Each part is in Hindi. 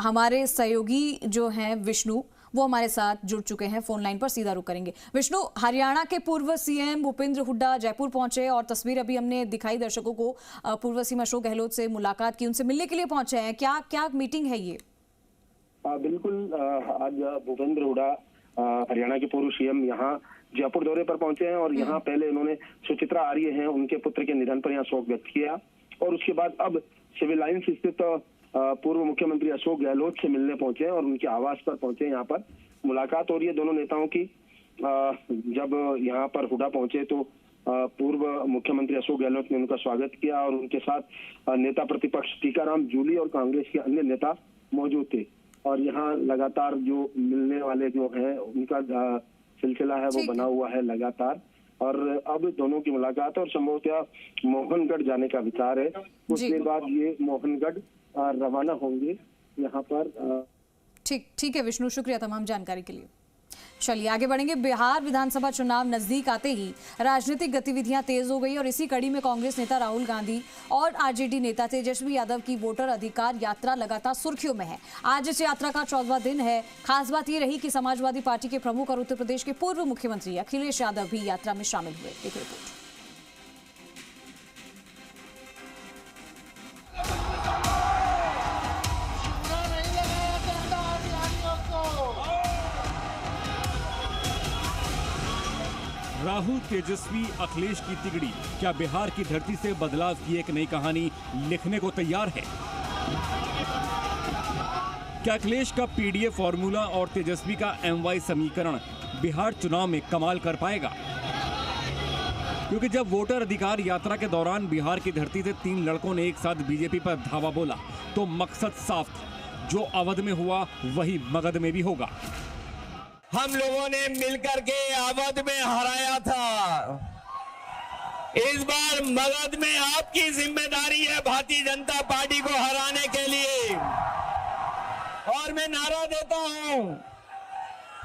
हमारे सहयोगी जो हैं विष्णु, वो हमारे साथ जुड़ चुके हैं फोन लाइन पर। सीधा रुख करेंगे। विष्णु, हरियाणा के पूर्व सीएम भूपेंद्र हुड्डा जयपुर पहुंचे और तस्वीर अभी हमने दिखाई दर्शकों को। पूर्व सीएम अशोक गहलोत से मुलाकात की, उनसे मिलने के लिए पहुंचे हैं। क्या क्या मीटिंग है ये? बिल्कुल, आज भूपेंद्र हुड्डा हरियाणा के पूर्व सीएम यहाँ जयपुर दौरे पर पहुंचे हैं और यहाँ पहले इन्होंने सुचित्रा आर्य हैं, उनके पुत्र के निधन पर यहाँ शोक व्यक्त किया और उसके बाद अब सिविल लाइन्स स्थित पूर्व मुख्यमंत्री अशोक गहलोत से मिलने पहुंचे हैं और उनके आवास पर पहुंचे। यहाँ पर मुलाकात हो रही है दोनों नेताओं की। जब यहाँ पर हुड्डा पहुंचे तो पूर्व मुख्यमंत्री अशोक गहलोत ने उनका स्वागत किया और उनके साथ नेता प्रतिपक्ष टीकाराम जूली और कांग्रेस के अन्य नेता मौजूद थे। और यहाँ लगातार जो मिलने वाले जो हैं उनका सिलसिला है वो बना हुआ है लगातार। और अब दोनों की मुलाकात और संभवतः मोहनगढ़ जाने का विचार है। कुछ देर बाद ये मोहनगढ़ रवाना होंगे यहाँ पर। ठीक है विष्णु, शुक्रिया तमाम जानकारी के लिए। चलिए आगे बढ़ेंगे। बिहार विधानसभा चुनाव नजदीक आते ही राजनीतिक गतिविधियां तेज हो गई और इसी कड़ी में कांग्रेस नेता राहुल गांधी और आरजेडी नेता तेजस्वी यादव की वोटर अधिकार यात्रा लगातार सुर्खियों में है। आज इस यात्रा का 14वां दिन है। खास बात यह रही कि समाजवादी पार्टी के प्रमुख और उत्तर प्रदेश के पूर्व मुख्यमंत्री अखिलेश यादव भी यात्रा में शामिल हुए। एक रिपोर्ट। राहुल, तेजस्वी, अखिलेश की तिगड़ी क्या बिहार की धरती से बदलाव की एक नई कहानी लिखने को तैयार है? क्या अखिलेश का पीडीए फॉर्मूला और तेजस्वी का एमवाई समीकरण बिहार चुनाव में कमाल कर पाएगा? क्योंकि जब वोटर अधिकार यात्रा के दौरान बिहार की धरती से 3 लड़कों ने एक साथ बीजेपी पर धावा बोला तो मकसद साफ था, जो अवध में हुआ वही मगध में भी होगा। हम लोगों ने मिलकर के अवध में हराया था। इस बार मगध में आपकी जिम्मेदारी है भारतीय जनता पार्टी को हराने के लिए। और मैं नारा देता हूं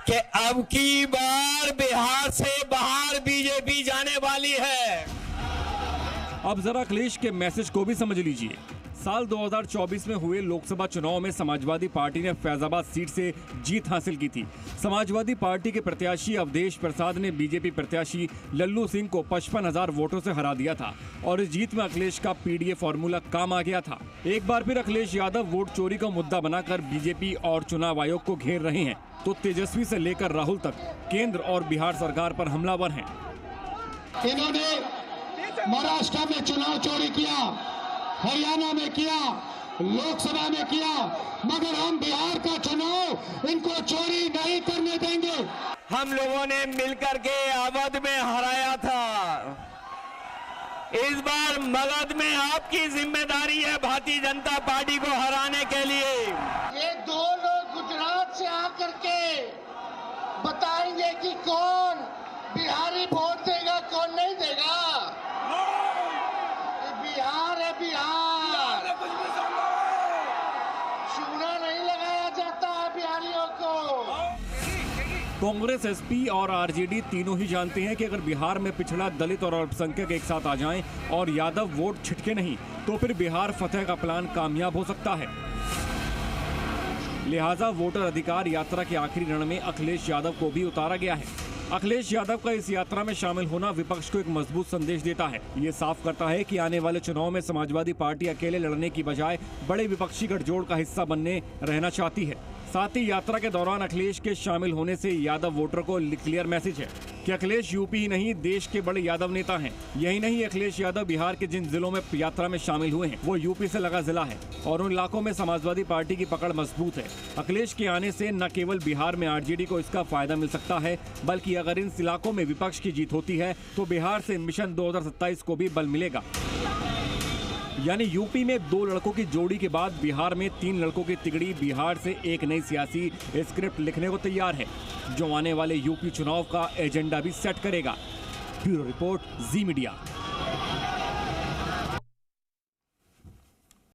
कि अब की बार बिहार से बाहर बीजेपी जाने वाली है। अब जरा अखिलेश के मैसेज को भी समझ लीजिए। साल 2024 में हुए लोकसभा चुनाव में समाजवादी पार्टी ने फैजाबाद सीट से जीत हासिल की थी। समाजवादी पार्टी के प्रत्याशी अवधेश प्रसाद ने बीजेपी प्रत्याशी लल्लू सिंह को 55,000 वोटों से हरा दिया था और इस जीत में अखिलेश का पीडीए फॉर्मूला काम आ गया था। एक बार फिर अखिलेश यादव वोट चोरी का मुद्दा बनाकर बीजेपी और चुनाव आयोग को घेर रहे हैं, तो तेजस्वी से लेकर राहुल तक केंद्र और बिहार सरकार पर हमलावर हैं। इन्होंने महाराष्ट्र में चुनाव चोरी किया, हरियाणा में किया, लोकसभा में किया, मगर हम बिहार का चुनाव इनको चोरी नहीं करने देंगे। हम लोगों ने मिलकर के अवध में हराया था। इस बार मगध में आपकी जिम्मेदारी है भारतीय जनता पार्टी को हराने के लिए। ये 2 लोग गुजरात से आकर के बताएंगे कि कौन बिहारी वोट देगा कौन नहीं देगा। बिहार है बिहार, चूना नहीं लगाया जाता है बिहारियों को। कांग्रेस, एसपी और आरजेडी तीनों ही जानते हैं कि अगर बिहार में पिछड़ा, दलित और अल्पसंख्यक एक साथ आ जाएं और यादव वोट छिटके नहीं तो फिर बिहार फतेह का प्लान कामयाब हो सकता है। लिहाजा वोटर अधिकार यात्रा के आखिरी रण में अखिलेश यादव को भी उतारा गया है। अखिलेश यादव का इस यात्रा में शामिल होना विपक्ष को एक मजबूत संदेश देता है। ये साफ करता है कि आने वाले चुनाव में समाजवादी पार्टी अकेले लड़ने की बजाय बड़े विपक्षी गठजोड़ का हिस्सा बनने रहना चाहती है। साथ ही यात्रा के दौरान अखिलेश के शामिल होने से यादव वोटर को क्लियर मैसेज है कि अखिलेश यूपी ही नहीं देश के बड़े यादव नेता हैं। यही नहीं, अखिलेश यादव बिहार के जिन जिलों में यात्रा में शामिल हुए हैं वो यूपी से लगा जिला है और उन इलाकों में समाजवादी पार्टी की पकड़ मजबूत है। अखिलेश के आने से न केवल बिहार में आरजेडी को इसका फायदा मिल सकता है, बल्कि अगर इन इलाकों में विपक्ष की जीत होती है तो बिहार से मिशन 2027 को भी बल मिलेगा। यानी यूपी में 2 लड़कों की जोड़ी के बाद बिहार में 3 लड़कों की तिगड़ी बिहार से एक नई सियासी स्क्रिप्ट लिखने को तैयार है, जो आने वाले यूपी चुनाव का एजेंडा भी सेट करेगा। ब्यूरो रिपोर्ट, जी मीडिया।